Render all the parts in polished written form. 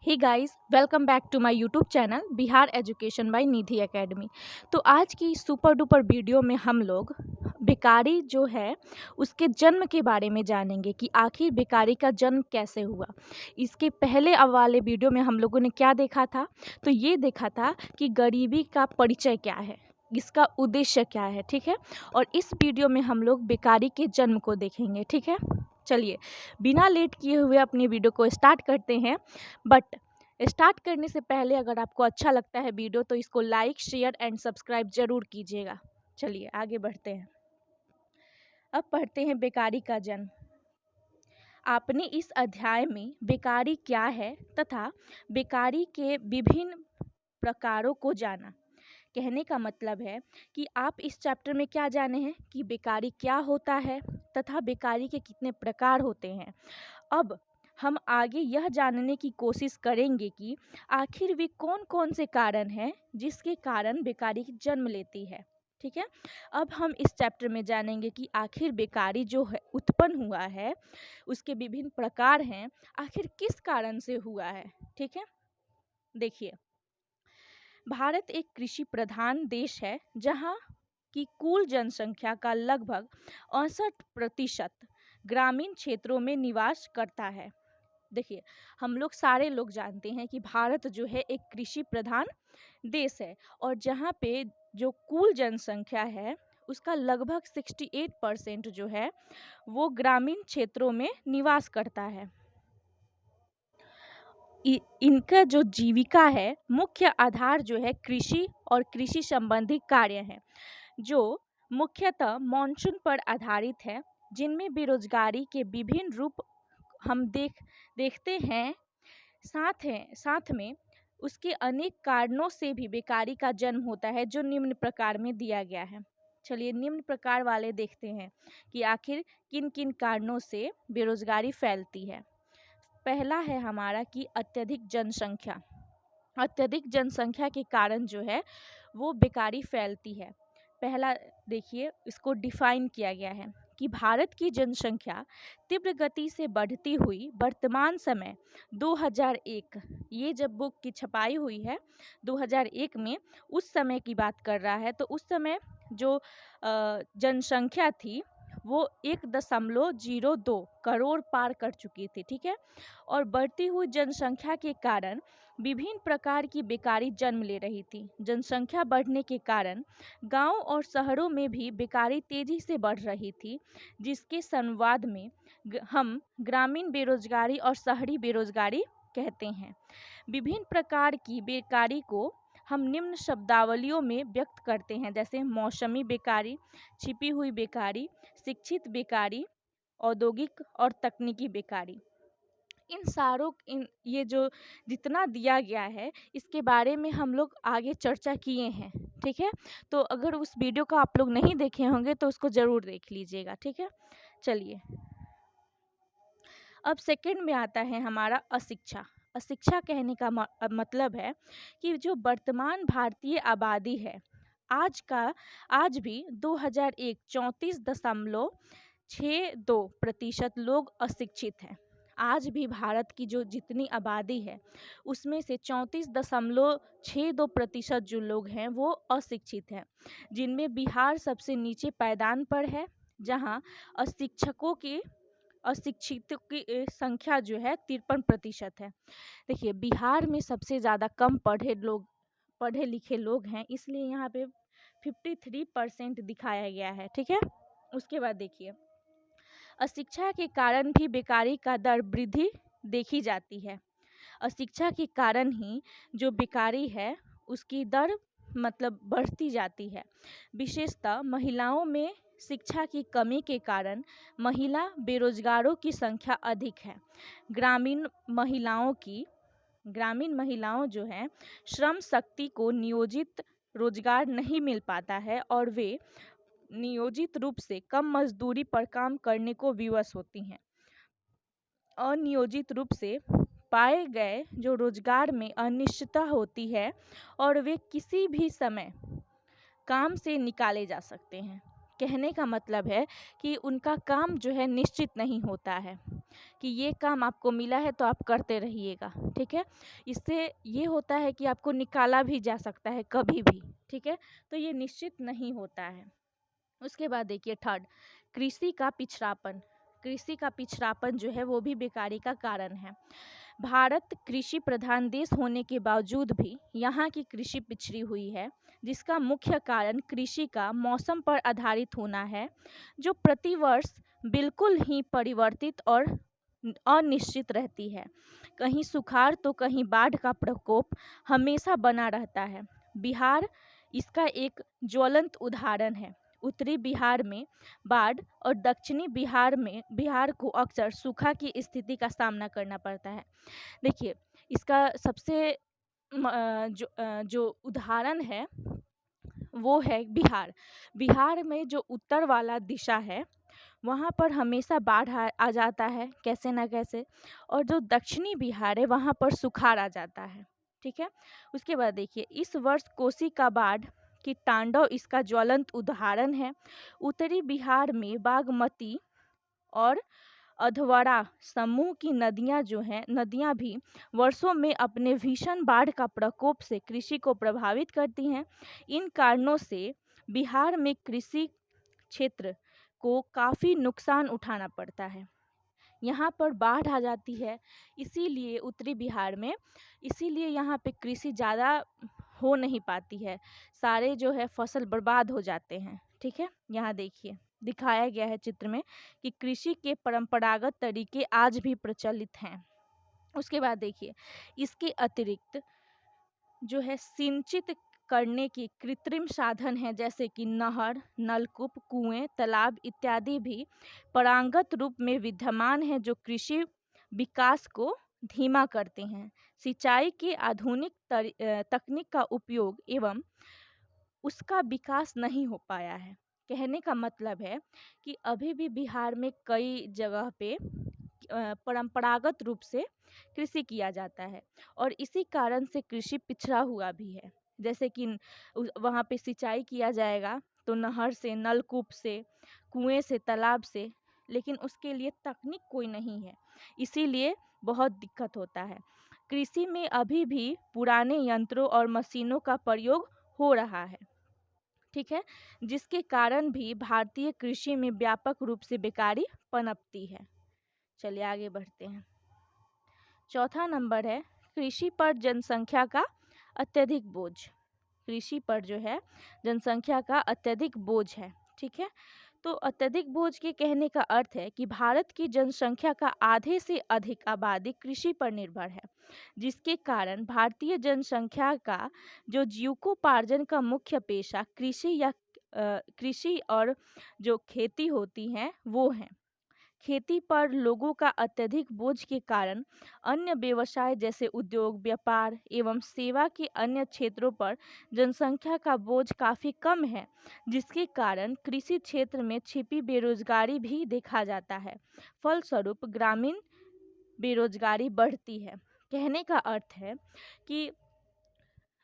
Hey guys, welcome back to my YouTube channel Bihar education by Nidhi academy. तो आज की super duper video में हम लोग बेकारी जो है उसके जन्म के बारे में जानेंगे कि आखिर बेकारी का जन्म कैसे हुआ। इसके पहले वाले वीडियो में हम लोगों ने क्या देखा था, तो ये देखा था कि गरीबी का परिचय क्या है, इसका उद्देश्य क्या है, ठीक है। और इस वीडियो में हम लोग बेकारी के जन्म को देखेंगे, ठीक है। चलिए बिना लेट किए हुए अपनी वीडियो को स्टार्ट करते हैं। बट स्टार्ट करने से पहले अगर आपको अच्छा लगता है वीडियो तो इसको लाइक शेयर एंड सब्सक्राइब जरूर कीजिएगा। चलिए आगे बढ़ते हैं। अब पढ़ते हैं बेकारी का जन्म। आपने इस अध्याय में बेकारी क्या है तथा बेकारी के विभिन्न प्रकारों को जाना। कहने का मतलब है कि आप इस चैप्टर में क्या जाने हैं कि बेकारी क्या होता है तथा बेकारी के कितने प्रकार होते हैं। अब हम आगे यह जानने की कोशिश करेंगे कि आखिर वे कौन कौन से कारण हैं जिसके कारण बेकारी की जन्म लेती है, ठीक है। अब हम इस चैप्टर में जानेंगे कि आखिर बेकारी जो है उत्पन्न हुआ है उसके विभिन्न प्रकार हैं, आखिर किस कारण से हुआ है, ठीक है। देखिए, भारत एक कृषि प्रधान देश है जहाँ की कुल जनसंख्या का लगभग 68% ग्रामीण क्षेत्रों में निवास करता है। देखिए, हम लोग सारे लोग जानते हैं कि भारत जो है एक कृषि प्रधान देश है और जहाँ पे जो कुल जनसंख्या है उसका लगभग 68% जो है वो ग्रामीण क्षेत्रों में निवास करता है। इनका जो जीविका है, मुख्य आधार जो है कृषि और कृषि संबंधी कार्य हैं जो मुख्यतः मानसून पर आधारित है, जिनमें बेरोजगारी के विभिन्न रूप हम देखते हैं। साथ में उसके अनेक कारणों से भी बेकारी का जन्म होता है जो निम्न प्रकार में दिया गया है। चलिए निम्न प्रकार वाले देखते हैं कि आखिर किन किन कारणों से बेरोजगारी फैलती है। पहला है हमारा कि अत्यधिक जनसंख्या। अत्यधिक जनसंख्या के कारण जो है वो बेकारी फैलती है। पहला देखिए, इसको डिफाइन किया गया है कि भारत की जनसंख्या तीव्र गति से बढ़ती हुई वर्तमान समय 2001, ये जब बुक की छपाई हुई है 2001 में, उस समय की बात कर रहा है। तो उस समय जो जनसंख्या थी वो 1.02 करोड़ पार कर चुकी थी, ठीक है। और बढ़ती हुई जनसंख्या के कारण विभिन्न प्रकार की बेकारी जन्म ले रही थी। जनसंख्या बढ़ने के कारण गांव और शहरों में भी बेकारी तेजी से बढ़ रही थी, जिसके संवाद में हम ग्रामीण बेरोजगारी और शहरी बेरोजगारी कहते हैं। विभिन्न प्रकार की बेकारी को हम निम्न शब्दावलियों में व्यक्त करते हैं, जैसे मौसमी बेकारी, छिपी हुई बेकारी, शिक्षित बेकारी, औद्योगिक और तकनीकी बेकारी। ये जो जितना दिया गया है इसके बारे में हम लोग आगे चर्चा किए हैं, ठीक है। तो अगर उस वीडियो को आप लोग नहीं देखे होंगे तो उसको ज़रूर देख लीजिएगा, ठीक है। चलिए अब सेकंड में आता है हमारा अशिक्षा। अशिक्षा कहने का मतलब है कि जो वर्तमान भारतीय आबादी है आज भी 2001 34.62% लोग अशिक्षित हैं। आज भी भारत की जो जितनी आबादी है उसमें से 34.62% जो लोग हैं वो अशिक्षित हैं, जिनमें बिहार सबसे नीचे पायदान पर है, जहां अशिक्षितों की संख्या जो है 53% है। देखिए, बिहार में सबसे ज़्यादा कम पढ़े लिखे लोग हैं, इसलिए यहाँ पे 53% दिखाया गया है, ठीक है। उसके बाद देखिए, अशिक्षा के कारण भी बेकारी का दर वृद्धि देखी जाती है। अशिक्षा के कारण ही जो बेकारी है उसकी दर मतलब बढ़ती जाती है। विशेषतः महिलाओं में शिक्षा की कमी के कारण महिला बेरोजगारों की संख्या अधिक है। ग्रामीण महिलाओं जो हैं श्रम शक्ति को नियोजित रोजगार नहीं मिल पाता है और वे नियोजित रूप से कम मजदूरी पर काम करने को विवश होती हैं। अनियोजित रूप से पाए गए जो रोजगार में अनिश्चितता होती है और वे किसी भी समय काम से निकाले जा सकते हैं। कहने का मतलब है कि उनका काम जो है निश्चित नहीं होता है कि ये काम आपको मिला है तो आप करते रहिएगा, ठीक है। इससे ये होता है कि आपको निकाला भी जा सकता है कभी भी, ठीक है। तो ये निश्चित नहीं होता है। उसके बाद देखिए थर्ड, कृषि का पिछड़ापन। कृषि का पिछड़ापन जो है वो भी बेकारी का कारण है। भारत कृषि प्रधान देश होने के बावजूद भी यहाँ की कृषि पिछड़ी हुई है, जिसका मुख्य कारण कृषि का मौसम पर आधारित होना है, जो प्रतिवर्ष बिल्कुल ही परिवर्तित और अनिश्चित रहती है। कहीं सुखाड़ तो कहीं बाढ़ का प्रकोप हमेशा बना रहता है। बिहार इसका एक ज्वलंत उदाहरण है। उत्तरी बिहार में बाढ़ और दक्षिणी बिहार को अक्सर सूखा की स्थिति का सामना करना पड़ता है। देखिए, इसका सबसे जो उदाहरण है वो है बिहार। बिहार में जो उत्तर वाला दिशा है वहाँ पर हमेशा बाढ़ आ जाता है कैसे ना कैसे, और जो दक्षिणी बिहार है वहाँ पर सुखाड़ आ जाता है, ठीक है। उसके बाद देखिए, इस वर्ष कोसी का बाढ़ की तांडव इसका ज्वलंत उदाहरण है। उत्तरी बिहार में बागमती और अधवारा समूह की नदियां भी वर्षों में अपने भीषण बाढ़ का प्रकोप से कृषि को प्रभावित करती हैं। इन कारणों से बिहार में कृषि क्षेत्र को काफ़ी नुकसान उठाना पड़ता है। यहाँ पर बाढ़ आ जाती है, इसीलिए उत्तरी बिहार में, इसीलिए यहाँ पे कृषि ज़्यादा हो नहीं पाती है, सारे जो है फसल बर्बाद हो जाते हैं, ठीक है। यहाँ देखिए दिखाया गया है चित्र में कि कृषि के परंपरागत तरीके आज भी प्रचलित हैं। उसके बाद देखिए, इसके अतिरिक्त जो है सिंचित करने की कृत्रिम साधन हैं, जैसे कि नहर, नलकूप, कुएं, तालाब इत्यादि भी परांगत रूप में विद्यमान हैं, जो कृषि विकास को धीमा करते हैं। सिंचाई की आधुनिक तकनीक का उपयोग एवं उसका विकास नहीं हो पाया है। कहने का मतलब है कि अभी भी बिहार में कई जगह पे परंपरागत रूप से कृषि किया जाता है और इसी कारण से कृषि पिछड़ा हुआ भी है। जैसे कि वहाँ पे सिंचाई किया जाएगा तो नहर से, नलकूप से, कुएं से, तालाब से, लेकिन उसके लिए तकनीक कोई नहीं है, इसीलिए बहुत दिक्कत होता है। कृषि में अभी भी पुराने यंत्रों और मशीनों का प्रयोग हो रहा है, ठीक है, जिसके कारण भी भारतीय कृषि में व्यापक रूप से बेकारी पनपती है। चलिए आगे बढ़ते हैं। चौथा नंबर है कृषि पर जनसंख्या का अत्यधिक बोझ। कृषि पर जो है जनसंख्या का अत्यधिक बोझ है, ठीक है। तो अत्यधिक बोझ के कहने का अर्थ है कि भारत की जनसंख्या का आधे से अधिक आबादी कृषि पर निर्भर है, जिसके कारण भारतीय जनसंख्या का जो जीविकोपार्जन का मुख्य पेशा कृषि और जो खेती होती हैं वो हैं। खेती पर लोगों का अत्यधिक बोझ के कारण अन्य व्यवसाय जैसे उद्योग, व्यापार एवं सेवा के अन्य क्षेत्रों पर जनसंख्या का बोझ काफ़ी कम है, जिसके कारण कृषि क्षेत्र में छिपी बेरोजगारी भी देखा जाता है। फलस्वरूप ग्रामीण बेरोजगारी बढ़ती है। कहने का अर्थ है कि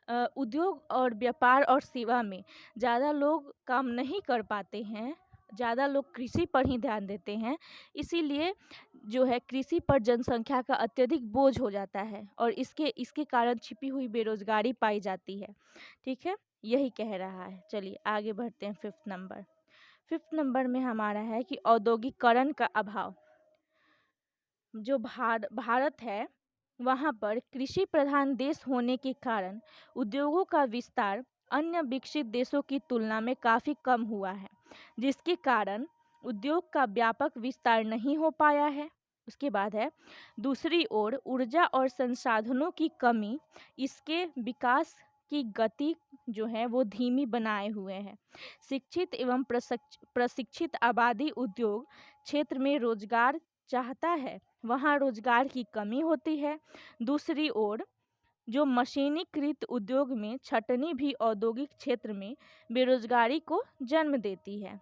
उद्योग और व्यापार और सेवा में ज़्यादा लोग काम नहीं कर पाते हैं, ज़्यादा लोग कृषि पर ही ध्यान देते हैं, इसीलिए जो है कृषि पर जनसंख्या का अत्यधिक बोझ हो जाता है और इसके कारण छिपी हुई बेरोजगारी पाई जाती है, ठीक है, यही कह रहा है। चलिए आगे बढ़ते हैं। फिफ्थ नंबर में हमारा है कि औद्योगिकरण का अभाव। जो भारत है वहाँ पर कृषि प्रधान देश होने के कारण उद्योगों का विस्तार अन्य विकसित देशों की तुलना में काफ़ी कम हुआ है, जिसके कारण उद्योग का व्यापक विस्तार नहीं हो पाया है। उसके बाद है दूसरी ओर ऊर्जा और संसाधनों की कमी इसके विकास की गति जो है वो धीमी बनाए हुए है। शिक्षित एवं प्रशिक्षित आबादी उद्योग क्षेत्र में रोजगार चाहता है, वहाँ रोजगार की कमी होती है। दूसरी ओर जो मशीनीकृत उद्योग में छटनी भी औद्योगिक क्षेत्र में बेरोजगारी को जन्म देती है।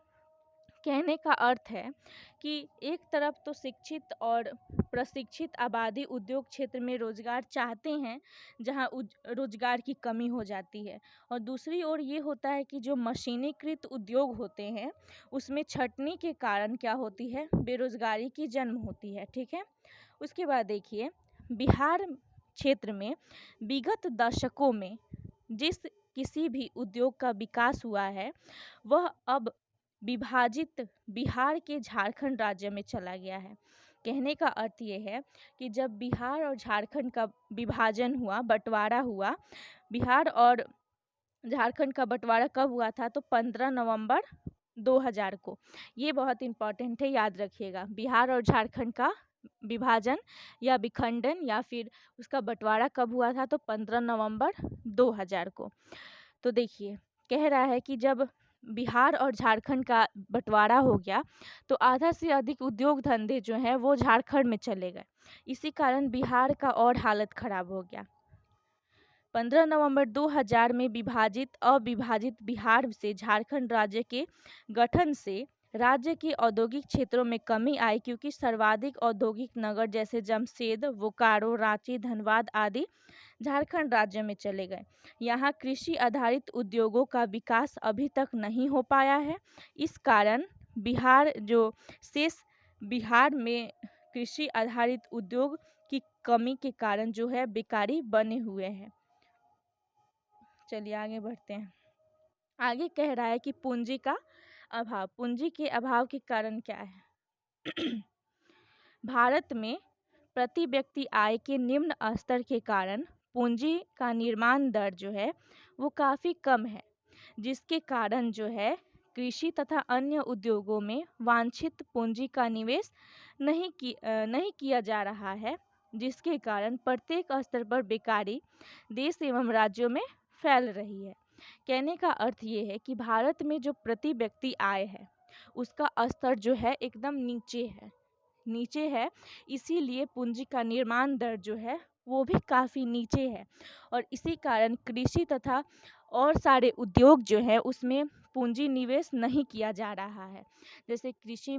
कहने का अर्थ है कि एक तरफ तो शिक्षित और प्रशिक्षित आबादी उद्योग क्षेत्र में रोजगार चाहते हैं, जहां रोजगार की कमी हो जाती है, और दूसरी ओर ये होता है कि जो मशीनीकृत उद्योग होते हैं उसमें छटनी के कारण क्या होती है, बेरोजगारी की जन्म होती है। ठीक है, उसके बाद देखिए, बिहार क्षेत्र में विगत दशकों में जिस किसी भी उद्योग का विकास हुआ है वह अब विभाजित बिहार के झारखंड राज्य में चला गया है। कहने का अर्थ ये है कि जब बिहार और झारखंड का विभाजन हुआ, बंटवारा हुआ, बिहार और झारखंड का बंटवारा कब हुआ था, तो 15 नवंबर 2000 को। ये बहुत इम्पॉर्टेंट है, याद रखिएगा। बिहार और झारखंड का विभाजन या विखंडन या फिर उसका बंटवारा कब हुआ था, तो 15 नवंबर 2000 को। तो देखिए, कह रहा है कि जब बिहार और झारखंड का बंटवारा हो गया तो आधा से अधिक उद्योग धंधे जो हैं वो झारखंड में चले गए। इसी कारण बिहार का और हालत खराब हो गया। 15 नवंबर 2000 में विभाजित अविभाजित बिहार से झारखंड राज्य के गठन से राज्य के औद्योगिक क्षेत्रों में कमी आई, क्योंकि सर्वाधिक औद्योगिक नगर जैसे जमशेद, बोकारो, रांची, धनबाद आदि झारखंड राज्य में चले गए। यहाँ कृषि आधारित उद्योगों का विकास अभी तक नहीं हो पाया है। इस कारण बिहार में कृषि आधारित उद्योग की कमी के कारण जो है बेकारी बने हुए हैं। चलिए आगे बढ़ते हैं। आगे कह रहा है कि पूंजी का अभाव। पूंजी के अभाव के कारण क्या है? भारत में प्रति व्यक्ति आय के निम्न स्तर के कारण पूंजी का निर्माण दर जो है वो काफ़ी कम है, जिसके कारण जो है कृषि तथा अन्य उद्योगों में वांछित पूंजी का निवेश नहीं किया जा रहा है, जिसके कारण प्रत्येक स्तर पर बेकारी देश एवं राज्यों में फैल रही है। कहने का अर्थ ये है कि भारत में जो प्रति व्यक्ति आय है उसका स्तर जो है एकदम नीचे है, इसीलिए पूंजी का निर्माण दर जो है वो भी काफ़ी नीचे है, और इसी कारण कृषि तथा और सारे उद्योग जो है उसमें पूंजी निवेश नहीं किया जा रहा है। जैसे कृषि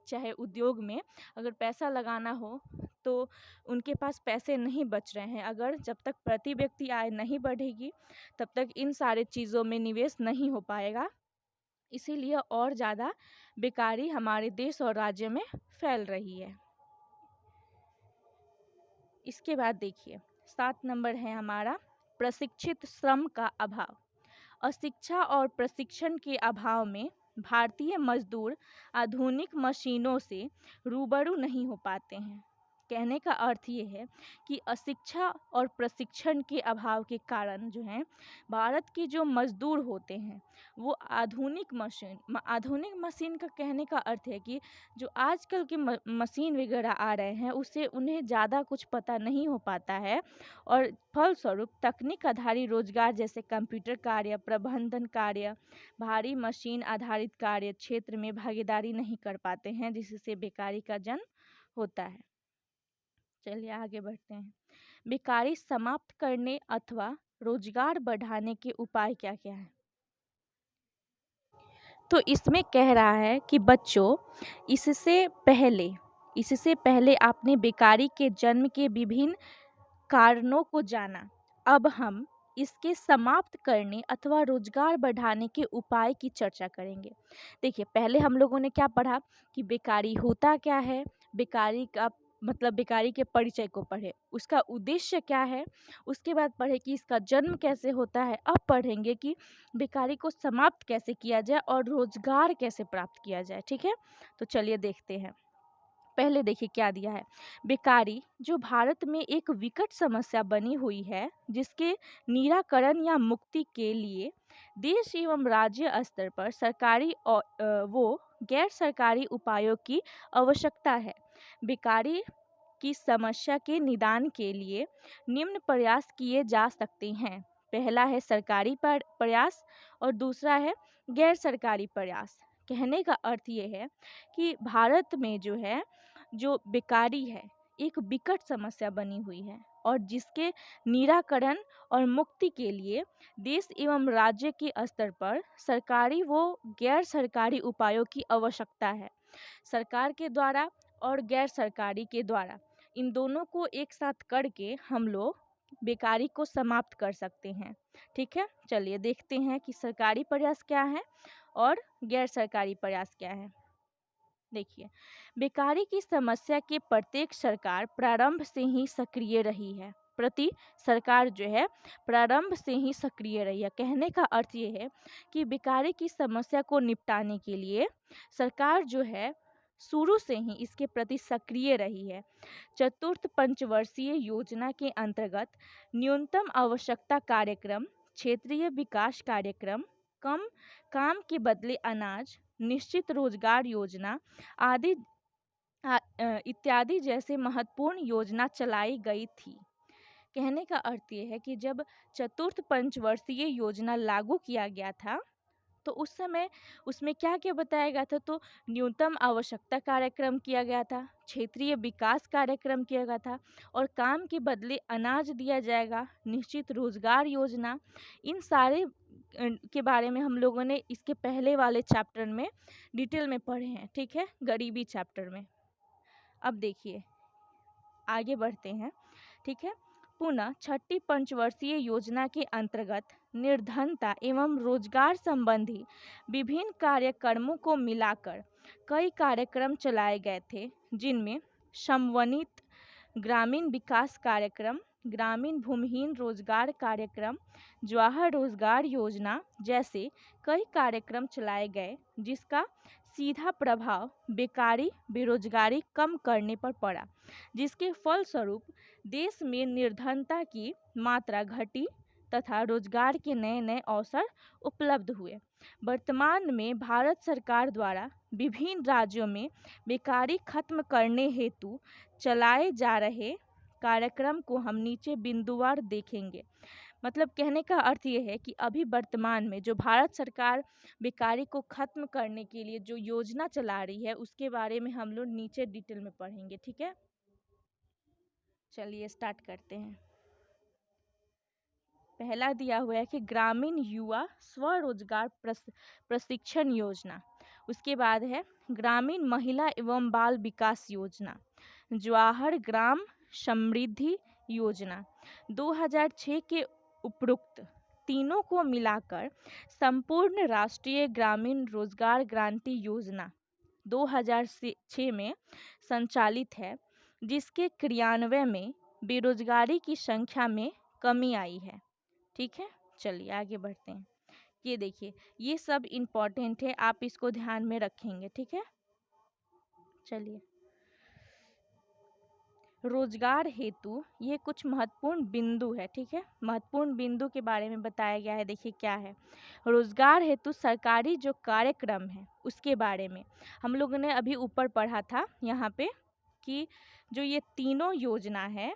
चाहे उद्योग में अगर पैसा लगाना हो तो उनके पास पैसे नहीं बच रहे हैं। अगर जब तक प्रति व्यक्ति आय नहीं बढ़ेगी तब तक इन सारे चीज़ों में निवेश नहीं हो पाएगा, इसीलिए और ज़्यादा बेकारी हमारे देश और राज्य में फैल रही है। इसके बाद देखिए 7 नंबर है हमारा प्रशिक्षित श्रम का अभाव। अशिक्षा और प्रशिक्षण के अभाव में भारतीय मजदूर आधुनिक मशीनों से रूबरू नहीं हो पाते हैं। कहने का अर्थ ये है कि अशिक्षा और प्रशिक्षण के अभाव के कारण जो है भारत के जो मजदूर होते हैं वो आधुनिक मशीन का कहने का अर्थ है कि जो आजकल के मशीन वगैरह आ रहे हैं उससे उन्हें ज़्यादा कुछ पता नहीं हो पाता है, और फलस्वरूप तकनीक आधारित रोजगार जैसे कंप्यूटर कार्य, प्रबंधन कार्य, भारी मशीन आधारित कार्य क्षेत्र में भागीदारी नहीं कर पाते हैं, जिससे बेकारी का जन्म होता है। चलिए आगे बढ़ते हैं। बेकारी समाप्त करने अथवा रोजगार बढ़ाने के उपाय क्या क्या हैं? तो इसमें कह रहा है कि बच्चों इससे पहले आपने बेकारी के जन्म के विभिन्न कारणों को जाना। अब हम इसके समाप्त करने अथवा रोजगार बढ़ाने के उपाय की चर्चा करेंगे। देखिए, पहले हम लोगों ने क्या पढ़ा कि बेकारी होता क्या है, बेकारी का मतलब बेकारी के परिचय को पढ़े, उसका उद्देश्य क्या है, उसके बाद पढ़े कि इसका जन्म कैसे होता है। अब पढ़ेंगे कि बेकारी को समाप्त कैसे किया जाए और रोजगार कैसे प्राप्त किया जाए। ठीक है, तो चलिए देखते हैं। पहले देखिए क्या दिया है। बेकारी जो भारत में एक विकट समस्या बनी हुई है, जिसके निराकरण या मुक्ति के लिए देश एवं राज्य स्तर पर सरकारी और गैर सरकारी उपायों की आवश्यकता है। बेकारी की समस्या के निदान के लिए निम्न प्रयास किए जा सकते हैं। पहला है सरकारी प्रयास और दूसरा है गैर सरकारी प्रयास। कहने का अर्थ ये है कि भारत में जो है जो बेकारी है एक विकट समस्या बनी हुई है। और जिसके निराकरण और मुक्ति के लिए देश एवं राज्य के स्तर पर सरकारी व गैर सरकारी उपायों की आवश्यकता है। सरकार के द्वारा और गैर सरकारी के द्वारा इन दोनों को एक साथ करके हम लोग बेकारी को समाप्त कर सकते हैं। ठीक है, चलिए देखते हैं कि सरकारी प्रयास क्या है और गैर सरकारी प्रयास क्या है। देखिए, बेकारी की समस्या के प्रत्येक सरकार प्रारंभ से ही सक्रिय रही है। प्रति सरकार जो है प्रारंभ से ही सक्रिय रही है। कहने का अर्थ ये है कि बेकारी की समस्या को निपटाने के लिए सरकार जो है शुरू से ही इसके प्रति सक्रिय रही है। चतुर्थ पंचवर्षीय योजना के अंतर्गत न्यूनतम आवश्यकता कार्यक्रम, क्षेत्रीय विकास कार्यक्रम, कम काम के बदले अनाज, निश्चित रोजगार योजना आदि इत्यादि जैसे महत्वपूर्ण योजना चलाई गई थी। कहने का अर्थ ये है कि जब चतुर्थ पंचवर्षीय योजना लागू किया गया था तो उस समय उसमें क्या क्या बताया गया था, तो न्यूनतम आवश्यकता कार्यक्रम किया गया था, क्षेत्रीय विकास कार्यक्रम किया गया था और काम के बदले अनाज दिया जाएगा, निश्चित रोजगार योजना। इन सारे के बारे में हम लोगों ने इसके पहले वाले चैप्टर में डिटेल में पढ़े हैं। ठीक है, गरीबी चैप्टर में। अब देखिए आगे बढ़ते हैं। ठीक है, पुनः छठी पंचवर्षीय योजना के अंतर्गत निर्धनता एवं रोजगार संबंधी विभिन्न कार्यक्रमों को मिलाकर कई कार्यक्रम चलाए गए थे, जिनमें समन्वित ग्रामीण विकास कार्यक्रम, ग्रामीण भूमिहीन रोजगार कार्यक्रम, जवाहर रोजगार योजना जैसे कई कार्यक्रम चलाए गए, जिसका सीधा प्रभाव बेकारी बेरोजगारी कम करने पर पड़ा, जिसके फलस्वरूप देश में निर्धनता की मात्रा घटी तथा रोजगार के नए नए अवसर उपलब्ध हुए। वर्तमान में भारत सरकार द्वारा विभिन्न राज्यों में बेकारी खत्म करने हेतु चलाए जा रहे कार्यक्रम को हम नीचे बिंदुवार देखेंगे। मतलब कहने का अर्थ ये है कि अभी वर्तमान में जो भारत सरकार बेकारी को खत्म करने के लिए जो योजना चला रही है उसके बारे में हम लोग नीचे डिटेल में पढ़ेंगे। ठीक है, चलिए स्टार्ट करते हैं। पहला दिया हुआ है कि ग्रामीण युवा स्वरोजगार प्रशिक्षण योजना। उसके बाद है ग्रामीण महिला एवं बाल विकास योजना, जवाहर ग्राम समृद्धि योजना। 2006 के उपरोक्त तीनों को मिलाकर संपूर्ण राष्ट्रीय ग्रामीण रोजगार गारंटी योजना 2006 में संचालित है, जिसके क्रियान्वयन में बेरोजगारी की संख्या में कमी आई है। ठीक है, चलिए आगे बढ़ते हैं। ये देखिए, ये सब इम्पोर्टेंट है, आप इसको ध्यान में रखेंगे। ठीक है, चलिए रोजगार हेतु ये कुछ महत्वपूर्ण बिंदु है। ठीक है, महत्वपूर्ण बिंदु के बारे में बताया गया है। देखिए क्या है, रोजगार हेतु सरकारी जो कार्यक्रम है उसके बारे में हम लोगों ने अभी ऊपर पढ़ा था यहाँ पे कि जो ये तीनों योजना है,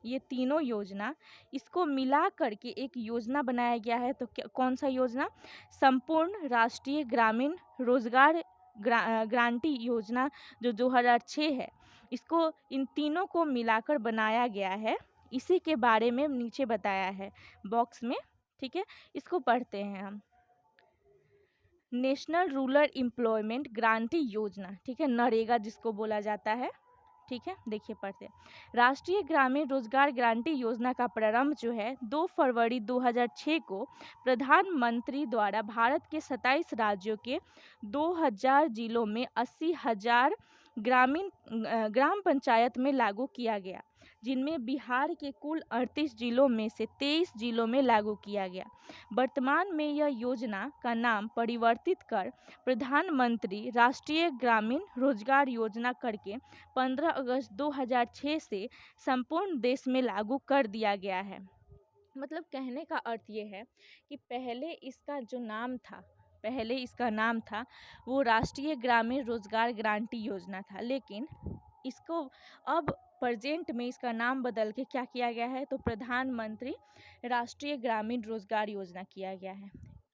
ये तीनों योजना इसको मिला करके एक योजना बनाया गया है। तो कौन सा योजना? संपूर्ण राष्ट्रीय ग्रामीण रोजगार गारंटी योजना जो 2006 है, इसको इन तीनों को मिलाकर बनाया गया है। इसी के बारे में नीचे बताया है बॉक्स में। ठीक है, इसको पढ़ते हैं हम। नेशनल रूरल एम्प्लॉयमेंट गारंटी योजना, ठीक है, नरेगा जिसको बोला जाता है। ठीक है, देखिए पढ़ते हैं। राष्ट्रीय ग्रामीण रोजगार गारंटी योजना का प्रारंभ जो है 2 फरवरी 2006 को प्रधानमंत्री द्वारा भारत के 27 राज्यों के 2000 जिलों में 80,000 ग्राम पंचायत में लागू किया गया, जिनमें बिहार के कुल 38 जिलों में से 23 जिलों में लागू किया गया। वर्तमान में यह योजना का नाम परिवर्तित कर प्रधानमंत्री राष्ट्रीय ग्रामीण रोजगार योजना करके 15 अगस्त 2006 से संपूर्ण देश में लागू कर दिया गया है। मतलब कहने का अर्थ ये है कि पहले इसका नाम था वो राष्ट्रीय ग्रामीण रोजगार गारंटी योजना था, लेकिन इसको अब प्रेजेंट में इसका नाम बदल के क्या किया गया है, तो प्रधानमंत्री राष्ट्रीय ग्रामीण रोजगार योजना किया गया है।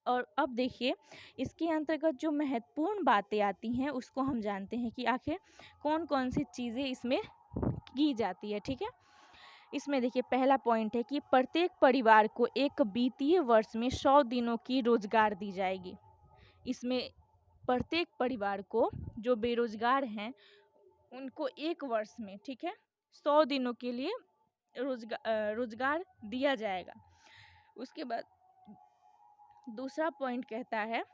और अब देखिए इसके अंतर्गत जो महत्वपूर्ण बातें आती हैं उसको हम जानते हैं कि आखिर कौन कौन सी चीज़ें इसमें की जाती है। ठीक है, इसमें देखिए पहला पॉइंट है कि प्रत्येक परिवार को एक वित्तीय वर्ष में 100 दिनों की रोजगार दी जाएगी। इसमें प्रत्येक परिवार को जो बेरोजगार हैं उनको एक वर्ष में, ठीक है, 100 दिनों के लिए रोजगार दिया जाएगा। उसके बाद दूसरा पॉइंट कहता है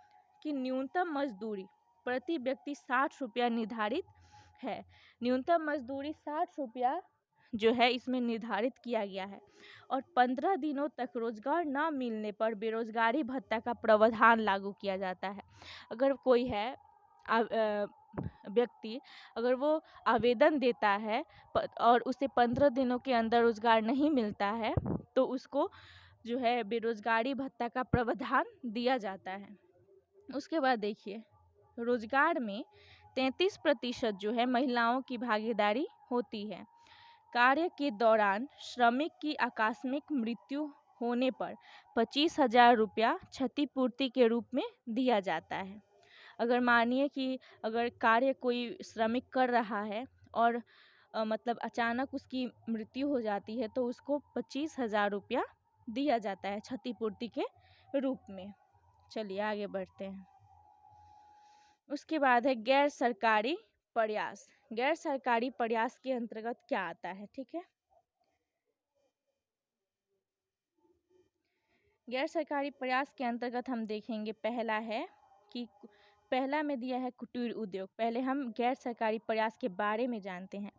कि न्यूनतम मजदूरी प्रति व्यक्ति 60 रुपया निर्धारित है। न्यूनतम मजदूरी 60 रुपया जो है इसमें निर्धारित किया गया है। और 15 दिनों तक रोजगार न मिलने पर बेरोजगारी भत्ता का प्रावधान लागू किया जाता है। अगर कोई है व्यक्ति, अगर वो आवेदन देता है और उसे 15 दिनों के अंदर रोजगार नहीं मिलता है तो उसको जो है बेरोजगारी भत्ता का प्रावधान दिया जाता है। उसके बाद देखिए रोजगार में 33% जो है महिलाओं की भागीदारी होती है। कार्य के दौरान श्रमिक की आकस्मिक मृत्यु होने पर 25,000 रुपया क्षतिपूर्ति के रूप में दिया जाता है। अगर मानिए कि अगर कार्य कोई श्रमिक कर रहा है और मतलब अचानक उसकी मृत्यु हो जाती है तो उसको 25,000 रुपया दिया जाता है क्षतिपूर्ति के रूप में। चलिए आगे बढ़ते हैं। उसके बाद है गैर सरकारी प्रयास। गैर सरकारी प्रयास के अंतर्गत क्या आता है, ठीक है। गैर सरकारी प्रयास के अंतर्गत हम देखेंगे पहला है कि पहला में दिया है कुटीर उद्योग। पहले हम गैर सरकारी प्रयास के बारे में जानते हैं।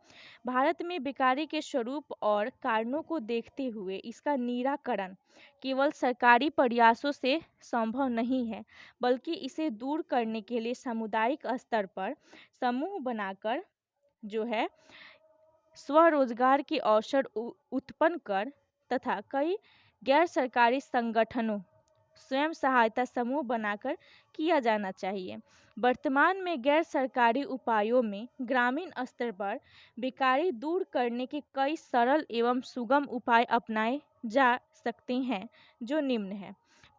भारत में बेकारी के स्वरूप और कारणों को देखते हुए इसका निराकरण केवल सरकारी प्रयासों से संभव नहीं है, बल्कि इसे दूर करने के लिए सामुदायिक स्तर पर समूह बनाकर जो है स्वरोजगार के अवसर उत्पन्न कर तथा कई गैर सरकारी संगठनों स्वयं सहायता समूह बनाकर किया जाना चाहिए। वर्तमान में गैर सरकारी उपायों में ग्रामीण स्तर पर बेकारी दूर करने के कई सरल एवं सुगम उपाय अपनाए जा सकते हैं, जो निम्न है।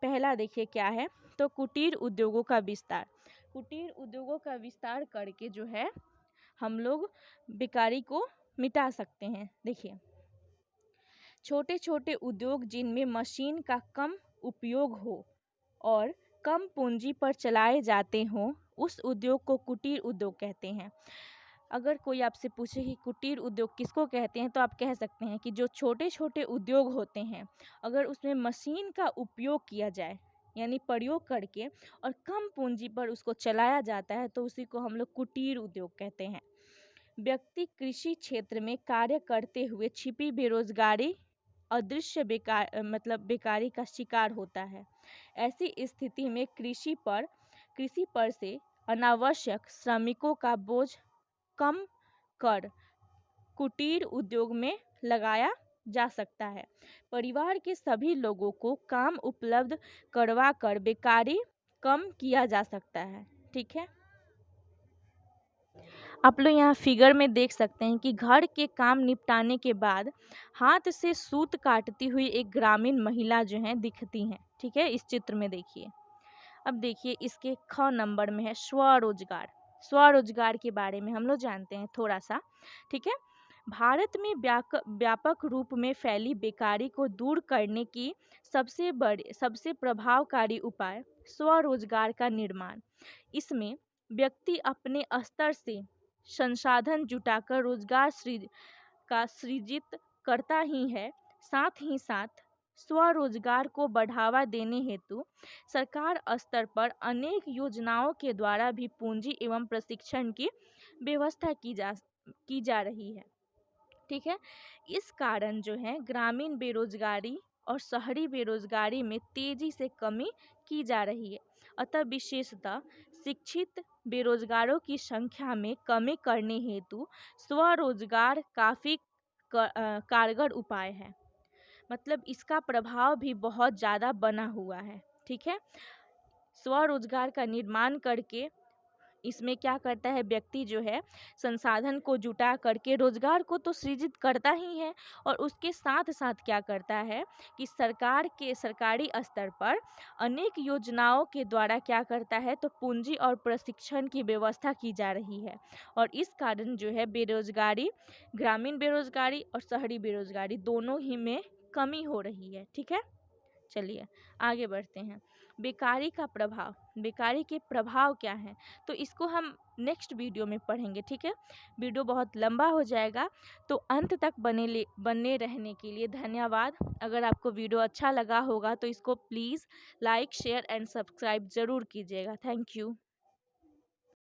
पहला देखिए क्या है, तो कुटीर उद्योगों का विस्तार। कुटीर उद्योगों का विस्तार करके जो है हम लोग बेकारी को मिटा सकते हैं। देखिए छोटे छोटे उद्योग जिनमें मशीन का कम उपयोग हो और कम पूंजी पर चलाए जाते हों, उस उद्योग को कुटीर उद्योग कहते हैं। अगर कोई आपसे पूछे कि कुटीर उद्योग किसको कहते हैं तो आप कह सकते हैं कि जो छोटे छोटे उद्योग होते हैं अगर उसमें मशीन का उपयोग किया जाए यानी प्रयोग करके और कम पूंजी पर उसको चलाया जाता है तो उसी को हम लोग कुटीर उद्योग कहते हैं। व्यक्ति कृषि क्षेत्र में कार्य करते हुए छिपी बेरोजगारी अदृश्य बेकारी का शिकार होता है। ऐसी स्थिति में कृषि पर से अनावश्यक श्रमिकों का बोझ कम कर कुटीर उद्योग में लगाया जा सकता है। परिवार के सभी लोगों को काम उपलब्ध करवाकर बेकारी कम किया जा सकता है, ठीक है। आप लोग यहाँ फिगर में देख सकते हैं कि घर के काम निपटाने के बाद हाथ से सूत काटती हुई एक ग्रामीण महिला जो है दिखती हैं, ठीक है। इस चित्र में देखिए। अब देखिए इसके ख नंबर में है स्वरोजगार। स्वरोजगार के बारे में हम लोग जानते हैं थोड़ा सा, ठीक है। भारत में व्यापक रूप में फैली बेकारी को दूर करने की सबसे प्रभावकारी उपाय स्वरोजगार का निर्माण। इसमें व्यक्ति अपने स्तर से संसाधन जुटाकर रोजगार सृजित करता ही है, साथ ही साथ स्वरोजगार को बढ़ावा देने हेतु सरकार स्तर पर अनेक योजनाओं के द्वारा भी पूंजी एवं प्रशिक्षण की व्यवस्था की जा रही है, ठीक है। इस कारण जो है ग्रामीण बेरोजगारी और शहरी बेरोजगारी में तेजी से कमी की जा रही है। अतः विशेषतः शिक्षित बेरोजगारों की संख्या में कमी करने हेतु स्वरोजगार काफ़ी कारगर उपाय है। मतलब इसका प्रभाव भी बहुत ज़्यादा बना हुआ है, ठीक है। स्वरोजगार का निर्माण करके इसमें क्या करता है, व्यक्ति जो है संसाधन को जुटा करके रोजगार को तो सृजित करता ही है, और उसके साथ साथ क्या करता है कि सरकारी स्तर पर अनेक योजनाओं के द्वारा क्या करता है, तो पूंजी और प्रशिक्षण की व्यवस्था की जा रही है। और इस कारण जो है बेरोजगारी, ग्रामीण बेरोजगारी और शहरी बेरोजगारी दोनों ही में कमी हो रही है। ठीक है, चलिए आगे बढ़ते हैं। बेकारी के प्रभाव क्या हैं, तो इसको हम नेक्स्ट वीडियो में पढ़ेंगे। ठीक है, वीडियो बहुत लंबा हो जाएगा, तो अंत तक बने रहने के लिए धन्यवाद। अगर आपको वीडियो अच्छा लगा होगा तो इसको please like, share and subscribe ज़रूर कीजिएगा। Thank you.